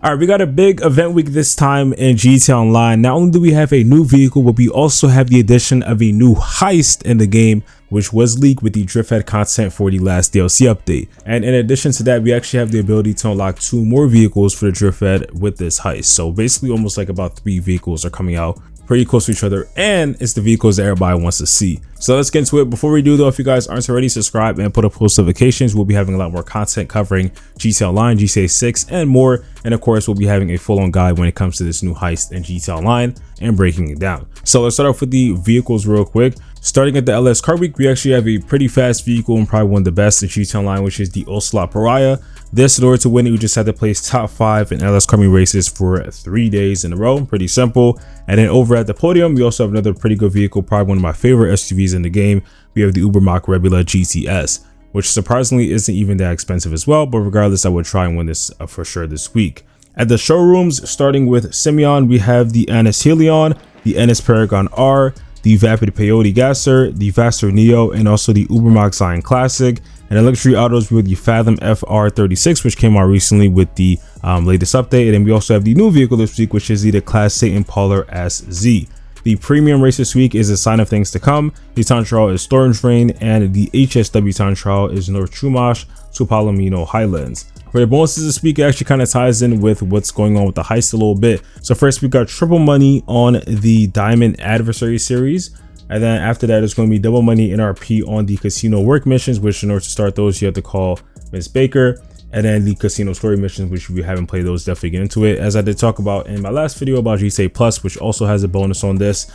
All right, we got a big event week this time in GTA Online. Not only do we have a new vehicle, but we also have the addition of a new heist in the game, which was leaked with the Drifthead content for the last DLC update. And in addition to that, we actually have the ability to unlock 2 more vehicles for the Drifthead with this heist. So basically almost like about 3 vehicles are coming out pretty close to each other, and it's the vehicles that everybody wants to see. So let's get into it. Before we do though, if you guys aren't already subscribed and put up post notifications, we'll be having a lot more content covering GTA Online, GTA 6 and more. And of course, we'll be having a full-on guide when it comes to this new heist in GTA Online and breaking it down. So let's start off with the vehicles real quick. Starting at the LS Car Week, we actually have a pretty fast vehicle and probably one of the best in GTA Online, which is the Ocelot Pariah. This, in order to win it, you just had to place top 5 in LS Car Week races for 3 days in a row. Pretty simple. And then over at the podium, we also have another pretty good vehicle, probably one of my favorite SUVs in the game. We have the Ubermacht Rebula GTS, which surprisingly isn't even that expensive as well. But regardless, I would try and win this for sure this week. At the showrooms, starting with Simeon, we have the Ennis Helion, the Ennis Paragon R, the Vapid Peyote Gasser, the Vaster Neo, and also the Ubermacht Zion Classic. And in luxury autos, we have the Fathom FR36, which came out recently with the latest update. And then we also have the new vehicle this week, which is the Class A Impala SZ. The premium race this week is a sign of things to come. The time trial is Storage Rain, and the HSW time trial is North Chumash to Palomino Highlands. For the bonuses this week, it actually kind of ties in with what's going on with the heist a little bit. So first, we got triple money on the Diamond Adversary series. And then after that, it's going to be double money NRP on the casino work missions, which in order to start those, you have to call Miss Baker. And then the casino story missions, which if you haven't played those, definitely get into it. As I did talk about in my last video about GTA Plus, which also has a bonus on this.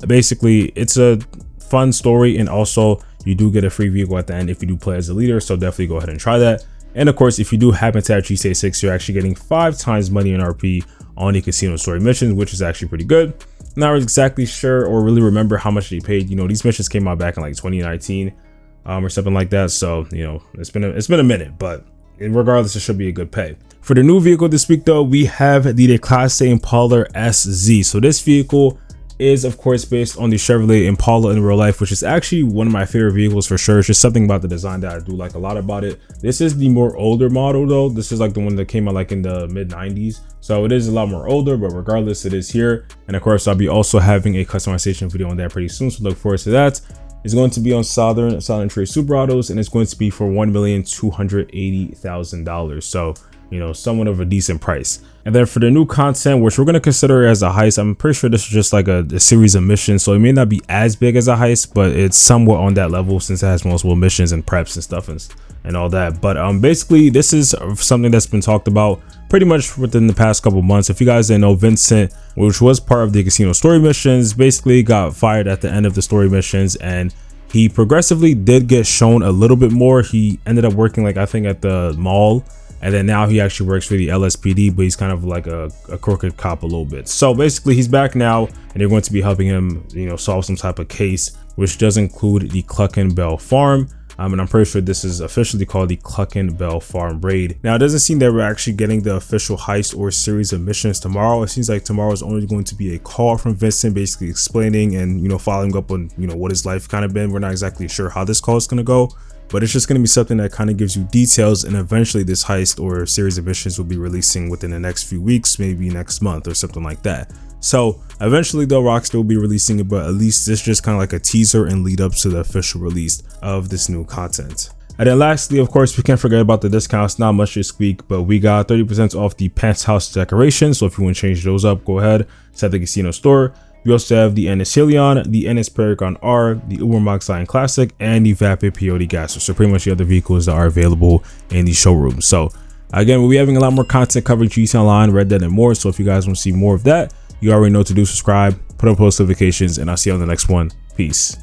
Basically, it's a fun story, and also you do get a free vehicle at the end if you do play as a leader. So definitely go ahead and try that. And of course, if you do happen to have GTA 6, you're actually getting 5 times money NRP on the casino story missions, which is actually pretty good. Not exactly sure or really remember how much they paid. You know, these missions came out back in like 2019 or something like that. So, you know, it's been a minute, but regardless, it should be a good pay. For the new vehicle this week though, we have the Class A Impala SZ. So this vehicle is of course based on the Chevrolet Impala in real life, which is actually one of my favorite vehicles for sure. It's just something about the design that I do like a lot about it. This is the more older model though. This is like the one that came out like in the mid 90s. So it is a lot more older, but regardless, it is here. And of course, I'll be also having a customization video on that pretty soon. So look forward to that. It's going to be on Southern Trade Super Autos, and it's going to be for $1,280,000. So, you know, somewhat of a decent price. And then for the new content, which we're going to consider as a heist, I'm pretty sure this is just like a series of missions. So it may not be as big as a heist, but it's somewhat on that level since it has multiple missions and preps and stuff and all that. But basically, this is something that's been talked about pretty much within the past couple months. If you guys didn't know, Vincent, which was part of the casino story missions, basically got fired at the end of the story missions, and he progressively did get shown a little bit more. He ended up working like I think at the mall, and then now he actually works for the LSPD, but he's kind of like a crooked cop a little bit. So basically, he's back now, and they're going to be helping him, you know, solve some type of case, which does include the Cluckenbell Farm. And I'm pretty sure this is officially called the Cluckenbell Farm Raid. Now, it doesn't seem that we're actually getting the official heist or series of missions tomorrow. It seems like tomorrow is only going to be a call from Vincent, basically explaining and, you know, following up on, you know, what his life kind of been. We're not exactly sure how this call is going to go, but it's just going to be something that kind of gives you details. And eventually this heist or series of missions will be releasing within the next few weeks, maybe next month or something like that. So eventually though, Rockstar will be releasing it, but at least this is just kind of like a teaser and lead up to the official release of this new content. And then lastly, of course, we can't forget about the discounts. Not much this week, but we got 30% off the Penthouse decorations. So if you want to change those up, go ahead. It's at the casino store. We also have the Ennis Helion, the Ennis Paragon R, the Ubermacht Zion Classic, and the Vapid Peyote Gasser. So pretty much the other vehicles that are available in the showroom. So again, we'll be having a lot more content covering GTA Online, Red Dead, and more. So if you guys want to see more of that, you already know what to do. Subscribe, put up post notifications, and I'll see you on the next one. Peace.